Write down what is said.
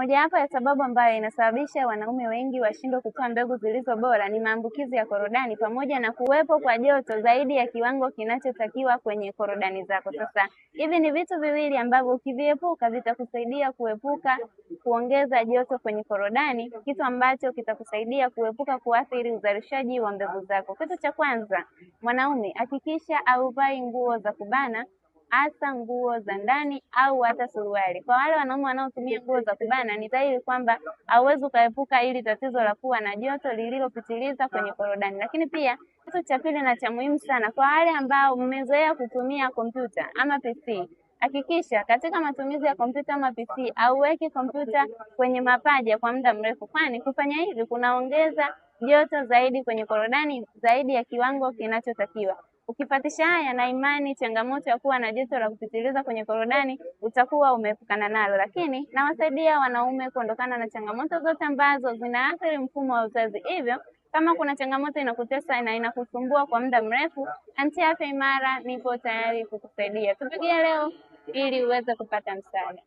Mojawapo ya sababu ambayo inasababisha wanaume wengi washindwe kutoa mbegu zilizo bora ni maambukizi ya korodani pamoja na kuwepo kwa joto zaidi ya kiwango kinachotakiwa kwenye korodani zako. Sasa hivi ni vitu viwili ambavyo ukiviepuka vitakusaidia kuepuka kuongeza joto kwenye korodani, kitu ambacho kitakusaidia kuepuka kuathiri uzalishaji wa mbegu zako. Kitu cha kwanza, mwanaume hakikisha hauvai nguo za kubana, hasa nguo za ndani au hata suruali. Kwa wale wanaume wanaotumia nguo za kubana, ni dhahiri kwamba hauwezi ukaepuka hili tatizo la kuwa na joto lililopitiliza kwenye korodani. Lakini pia kitu cha pili na cha muhimu sana, kwa wale ambao mmezoea kutumia kompyuta ama PC, hakikisha katika matumizi ya kompyuta ama PC hauweki kompyuta kwenye mapaja kwa muda mrefu, kwani kufanya hivi kunaongeza joto zaidi kwenye korodani zaidi ya kiwango kinachotakiwa. Ukifuatisha haya na imani, changamoto ya kuwa na joto la kupitiliza kwenye korodani utakuwa umeepukana nalo. Lakini nawasaidia wanaume kuondokana na changamoto zote ambazo zinaathiri mfumo wa uzazi. Hivyo kama kuna changamoto inakutesa na inakusumbua kwa muda mrefu, Anti Afya Imara nipo tayari kukusaidia. Tupigie leo ili uweze kupata msaada.